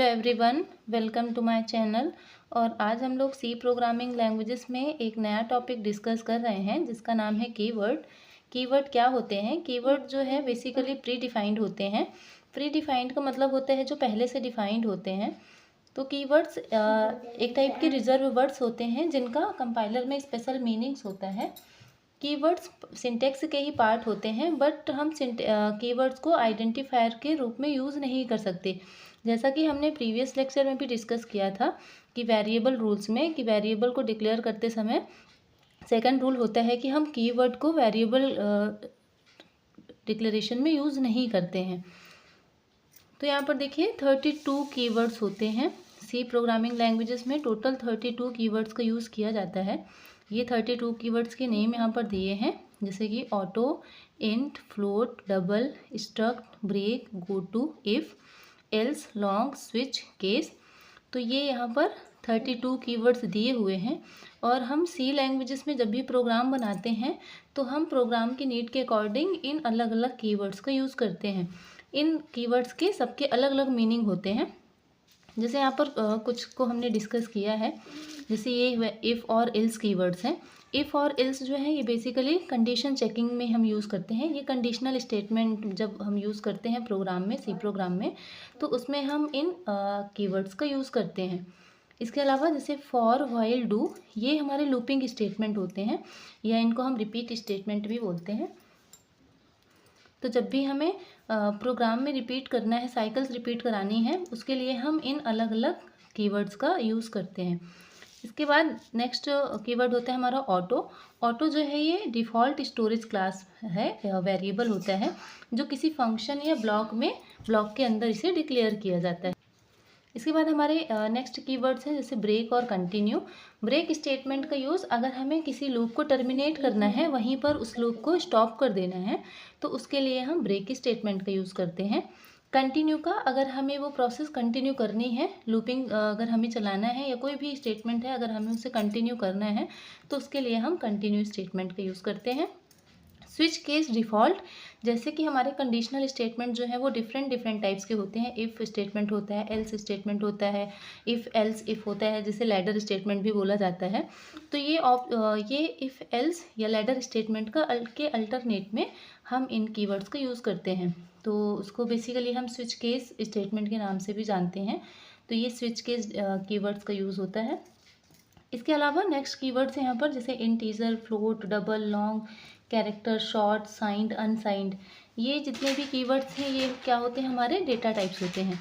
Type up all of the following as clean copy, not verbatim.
Everyone, welcome to my channel. और आज हम लोग सी प्रोग्रामिंग लैंग्वेजेस में एक नया टॉपिक डिस्कस कर रहे हैं जिसका नाम है कीवर्ड। कीवर्ड क्या होते हैं? कीवर्ड जो है बेसिकली प्री डिफाइंड होते हैं। प्री डिफाइंड का मतलब होता है जो पहले से डिफाइंड होते हैं। तो कीवर्ड्स एक टाइप के रिजर्व वर्ड्स होते हैं जिनका कंपाइलर में स्पेशल मीनिंग्स होता है। कीवर्ड्स सिंटेक्स के ही पार्ट होते हैं, बट हम कीवर्ड्स को आइडेंटिफायर के रूप में यूज़ नहीं कर सकते। जैसा कि हमने प्रीवियस लेक्चर में भी डिस्कस किया था कि वेरिएबल रूल्स में कि वेरिएबल को डिक्लेयर करते समय सेकंड रूल होता है कि हम कीवर्ड को वेरिएबल डिक्लेरेशन में यूज़ नहीं करते हैं। तो यहाँ पर देखिए 32 कीवर्ड्स होते हैं। सी प्रोग्रामिंग लैंग्वेजेस में टोटल 32 कीवर्ड्स का यूज़ किया जाता है। ये 32 कीवर्ड्स के नेम यहाँ पर दिए हैं, जैसे कि auto, int, float, double, struct, break, go to, if, else, long, switch, case. तो ये यहाँ पर 32 कीवर्ड्स दिए हुए हैं। और हम सी लैंग्वेजेस में जब भी प्रोग्राम बनाते हैं तो हम प्रोग्राम की नीड के अकॉर्डिंग इन अलग अलग कीवर्ड्स का यूज़ करते हैं। इन कीवर्ड्स के सबके अलग अलग मीनिंग होते हैं। जैसे यहाँ पर कुछ को हमने डिस्कस किया है, जैसे ये इफ़ और एल्स कीवर्ड्स हैं। इफ़ और एल्स जो है ये बेसिकली कंडीशन चेकिंग में हम यूज़ करते हैं। ये कंडीशनल स्टेटमेंट जब हम यूज़ करते हैं प्रोग्राम में, सी प्रोग्राम में, तो उसमें हम इन कीवर्ड्स का यूज़ करते हैं। इसके अलावा जैसे फॉर, व्हाइल, डू, ये हमारे लूपिंग स्टेटमेंट होते हैं, या इनको हम रिपीट स्टेटमेंट भी बोलते हैं। तो जब भी हमें प्रोग्राम में रिपीट करना है, साइकिल्स रिपीट करानी है, उसके लिए हम इन अलग अलग कीवर्ड्स का यूज़ करते हैं। इसके बाद नेक्स्ट कीवर्ड होता है हमारा ऑटो। ऑटो जो है ये डिफ़ॉल्ट स्टोरेज क्लास है, वेरिएबल होता है जो किसी फंक्शन या ब्लॉक के अंदर इसे डिक्लेयर किया जाता है। इसके बाद हमारे नेक्स्ट कीवर्ड्स हैं जैसे ब्रेक और कंटिन्यू। ब्रेक स्टेटमेंट का यूज़ अगर हमें किसी लूप को टर्मिनेट करना है, वहीं पर उस लूप को स्टॉप कर देना है, तो उसके लिए हम ब्रेक स्टेटमेंट का यूज़ करते हैं। कंटिन्यू का अगर हमें वो प्रोसेस कंटिन्यू करनी है, लूपिंग अगर हमें चलाना है या कोई भी स्टेटमेंट है अगर हमें उसे कंटिन्यू करना है, तो उसके लिए हम कंटिन्यू स्टेटमेंट का यूज़ करते हैं। स्विच केस डिफ़ॉल्ट, जैसे कि हमारे कंडीशनल स्टेटमेंट जो है वो डिफरेंट टाइप्स के होते हैं। इफ़ स्टेटमेंट होता है, एल्स स्टेटमेंट होता है, इफ़ एल्स इफ़ होता है, जिसे लैडर स्टेटमेंट भी बोला जाता है। तो ये इफ़ एल्स या लैडर स्टेटमेंट के अल्टरनेट में हम इन कीवर्ड्स का यूज़ करते हैं। तो उसको बेसिकली हम स्विच केस स्टेटमेंट के नाम से भी जानते हैं। तो ये स्विच केस कीवर्ड्स का यूज़ होता है। इसके अलावा नेक्स्ट कीवर्ड्स हैं यहाँ पर, जैसे integer, float, double, long, character, short, signed, unsigned. ये जितने भी कीवर्ड्स हैं ये क्या होते हैं? हमारे डेटा टाइप्स होते हैं।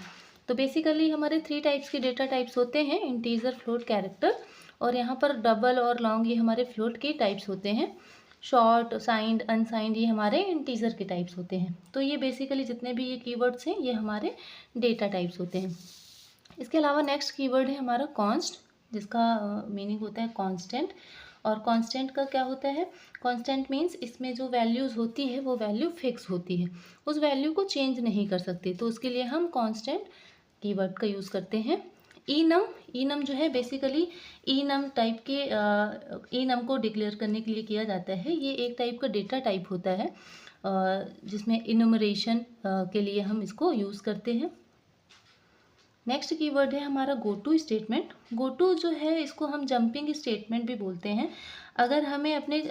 तो बेसिकली हमारे 3 टाइप्स के डेटा टाइप्स होते हैं, इंटीजर, फ्लोट, कैरेक्टर। और यहाँ पर डबल और लॉन्ग ये हमारे फ्लोट के टाइप्स होते हैं। शॉर्ट, साइंड, अनसाइंड ये हमारे इंटीजर के टाइप्स होते हैं। तो ये बेसिकली जितने भी ये कीवर्ड्स हैं ये हमारे डेटा टाइप्स होते हैं। इसके अलावा नेक्स्ट कीवर्ड है हमारा कॉन्स्ट, जिसका मीनिंग होता है कांस्टेंट। और कांस्टेंट का क्या होता है? कांस्टेंट मीन्स इसमें जो वैल्यूज़ होती है वो वैल्यू फिक्स होती है, उस वैल्यू को चेंज नहीं कर सकते। तो उसके लिए हम कांस्टेंट कीवर्ड का यूज़ करते हैं। ईनम जो है बेसिकली ईनम टाइप के ईनम को डिक्लेयर करने के लिए किया जाता है। ये एक टाइप का डेटा टाइप होता है जिसमें इनुमरेशन के लिए हम इसको यूज़ करते हैं। नेक्स्ट कीवर्ड है हमारा go to statement. Go to जो है इसको हम जंपिंग स्टेटमेंट भी बोलते हैं। अगर हमें अपने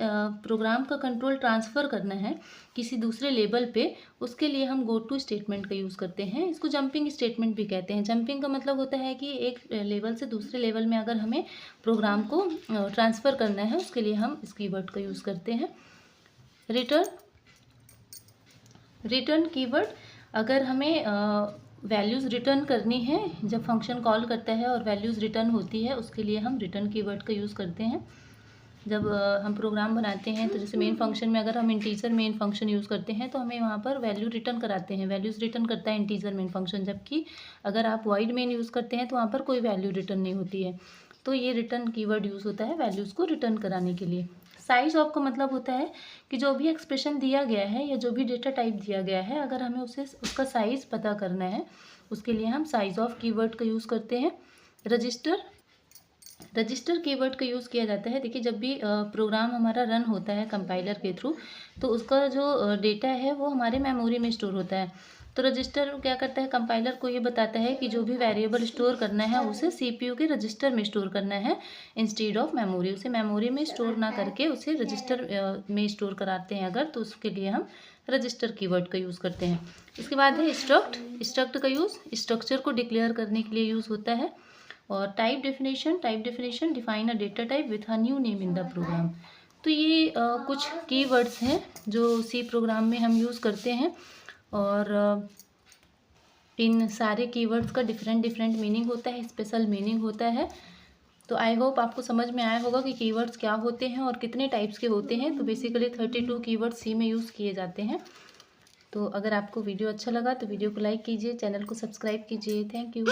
प्रोग्राम का कंट्रोल ट्रांसफ़र करना है किसी दूसरे लेवल पे, उसके लिए हम गो टू स्टेटमेंट का यूज़ करते हैं। इसको जंपिंग स्टेटमेंट भी कहते हैं। जंपिंग का मतलब होता है कि एक लेवल से दूसरे लेवल में अगर हमें प्रोग्राम को ट्रांसफ़र करना है, उसके लिए हम इस कीवर्ड का यूज़ करते हैं। रिटर्न कीवर्ड, अगर हमें वैल्यूज़ रिटर्न करनी है, जब फंक्शन कॉल करता है और वैल्यूज़ रिटर्न होती है, उसके लिए हम रिटर्न कीवर्ड का यूज़ करते हैं। जब हम प्रोग्राम बनाते हैं तो जैसे मेन फंक्शन में अगर हम इंटीजर मेन फंक्शन यूज़ करते हैं तो हमें वहाँ पर वैल्यू रिटर्न कराते हैं, वैल्यूज़ रिटर्न करता है इंटीजर मेन फंक्शन। जबकि अगर आप वॉइड मेन यूज़ करते हैं तो वहाँ पर कोई वैल्यू रिटर्न नहीं होती है। तो ये रिटर्न कीवर्ड यूज़ होता है वैल्यूज़ को रिटर्न कराने के लिए। साइज ऑफ का मतलब होता है कि जो भी एक्सप्रेशन दिया गया है या जो भी डेटा टाइप दिया गया है, अगर हमें उसका साइज़ पता करना है, उसके लिए हम साइज ऑफ कीवर्ड का यूज़ करते हैं। रजिस्टर कीवर्ड का यूज़ किया जाता है। देखिए जब भी प्रोग्राम हमारा रन होता है कंपाइलर के थ्रू, तो उसका जो डेटा है वो हमारे मेमोरी में स्टोर होता है। तो रजिस्टर क्या करता है, कंपाइलर को ये बताता है कि जो भी वेरिएबल स्टोर करना है उसे सीपीयू के रजिस्टर में स्टोर करना है इंस्टेड ऑफ मेमोरी। उसे मेमोरी में स्टोर ना करके उसे रजिस्टर में स्टोर कराते हैं अगर, तो उसके लिए हम रजिस्टर कीवर्ड का यूज़ करते हैं। इसके बाद है स्ट्रक्ट का यूज़ स्ट्रक्चर को डिक्लेयर करने के लिए यूज़ होता है। और type definition define a data type with a new name in the program. तो ये कुछ कीवर्ड्स हैं जो सी प्रोग्राम में हम यूज़ करते हैं, और इन सारे कीवर्ड्स का डिफरेंट मीनिंग होता है, स्पेशल मीनिंग होता है। तो आई होप आपको समझ में आया होगा कि कीवर्ड्स क्या होते हैं और कितने टाइप्स के होते हैं। तो बेसिकली 32 कीवर्ड्स सी में यूज़ किए जाते हैं। तो अगर आपको वीडियो अच्छा लगा तो वीडियो को लाइक कीजिए, चैनल को सब्सक्राइब कीजिए। Thank you.